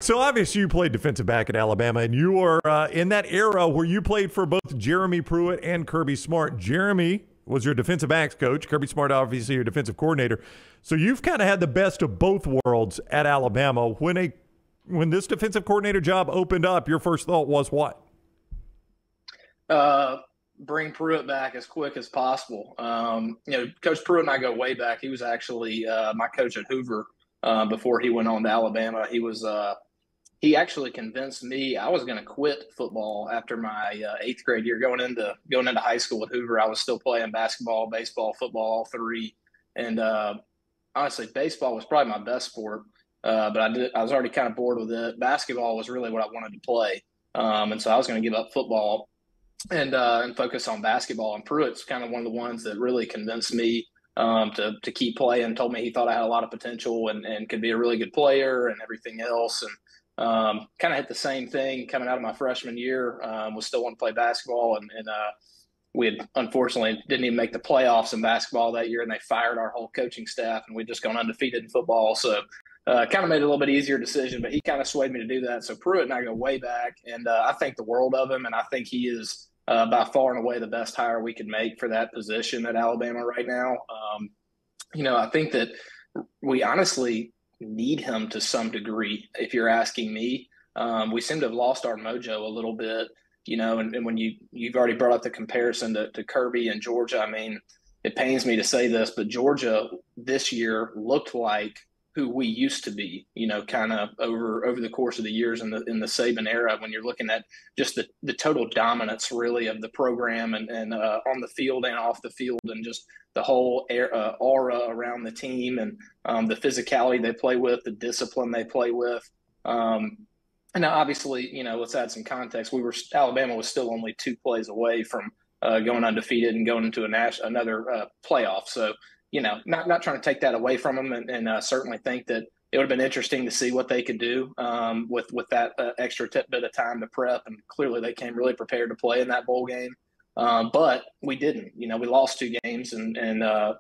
So obviously you played defensive back at Alabama, and you were in that era where you played for both Jeremy Pruitt and Kirby Smart. Jeremy was your defensive backs coach. Kirby Smart, obviously, your defensive coordinator. So you've kind of had the best of both worlds at Alabama. When this defensive coordinator job opened up, your first thought was what? Bring Pruitt back as quick as possible. Coach Pruitt and I go way back. He was actually my coach at Hoover before he went on to Alabama. He actually convinced me I was going to quit football after my eighth grade year. Going into high school at Hoover, I was still playing basketball, baseball, football, all three. And honestly, baseball was probably my best sport, but I was already kind of bored with it. Basketball was really what I wanted to play, and so I was going to give up football and focus on basketball. And Pruitt's kind of one of the ones that really convinced me to keep playing. Told me he thought I had a lot of potential and could be a really good player and everything else. And kind of hit the same thing coming out of my freshman year. Was still wanting to play basketball, and we had unfortunately didn't even make the playoffs in basketball that year, and they fired our whole coaching staff, and we'd just gone undefeated in football. So kind of made it a little bit easier decision, but he kind of swayed me to do that. So Pruitt and I go way back, and I think the world of him, and I think he is by far and away the best hire we could make for that position at Alabama right now. I think that we honestly need him to some degree, if you're asking me. We seem to have lost our mojo a little bit, and when you've already brought up the comparison to Kirby and Georgia. I mean, it pains me to say this, but Georgia this year looked like who we used to be, kind of over the course of the years in the Saban era, when you're looking at just the total dominance really of the program and on the field and off the field, and just the whole aura around the team, and the physicality they play with, the discipline they play with. And now obviously, let's add some context. Alabama was still only 2 plays away from going undefeated and going into another playoff. So, not trying to take that away from them, and certainly think that it would have been interesting to see what they could do with that extra bit of time to prep. And clearly they came really prepared to play in that bowl game. But we didn't. We lost 2 games, and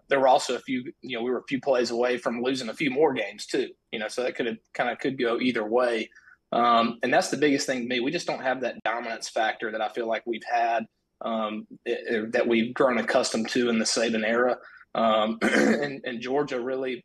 there were also a few. We were a few plays away from losing a few more games too. So that could go either way. And that's the biggest thing to me. We just don't have that dominance factor that I feel like we've had, that we've grown accustomed to in the Saban era. And Georgia really,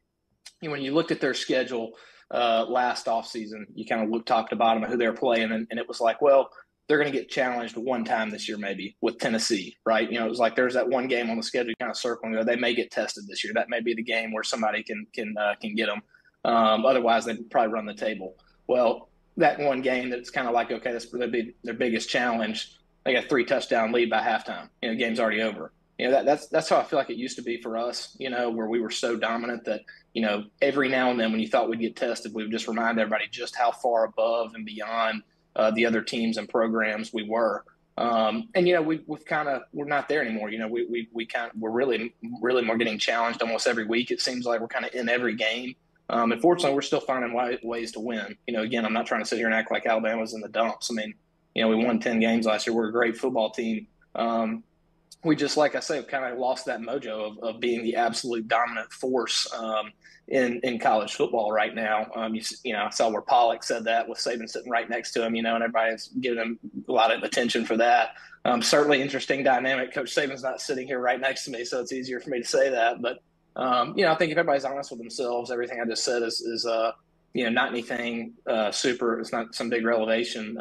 when you looked at their schedule last offseason, you kind of looked top to bottom of who they're playing, and it was like, well, they're going to get challenged one time this year, maybe with Tennessee, right? It was like there's that one game on the schedule kind of circling. They may get tested this year. That may be the game where somebody can get them. Otherwise, they'd probably run the table. Well, that one game that's kind of like, okay, that's going to be their biggest challenge. They got a 3-touchdown lead by halftime. Game's already over. That's how I feel like it used to be for us, where we were so dominant that, every now and then when you thought we'd get tested, we would just remind everybody just how far above and beyond the other teams and programs we were. And we're not there anymore. We're really more getting challenged almost every week. It seems like we're kind of in every game. Unfortunately, we're still finding ways to win. Again, I'm not trying to sit here and act like Alabama's in the dumps. I mean, we won 10 games last year. We're a great football team. We just, like I say, kind of lost that mojo of being the absolute dominant force in college football right now. I saw where Pollock said that with Saban sitting right next to him, and everybody's giving him a lot of attention for that. Certainly interesting dynamic. Coach Saban's not sitting here right next to me, so it's easier for me to say that. But, I think if everybody's honest with themselves, everything I just said is not anything super. It's not some big revelation.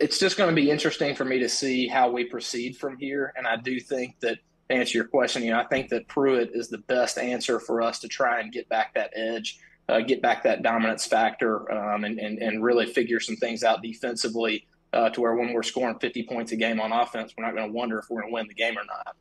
It's just going to be interesting for me to see how we proceed from here. And I do think that, to answer your question, I think that Pruitt is the best answer for us to try and get back that edge, get back that dominance factor, and really figure some things out defensively to where when we're scoring 50 points a game on offense, we're not going to wonder if we're going to win the game or not.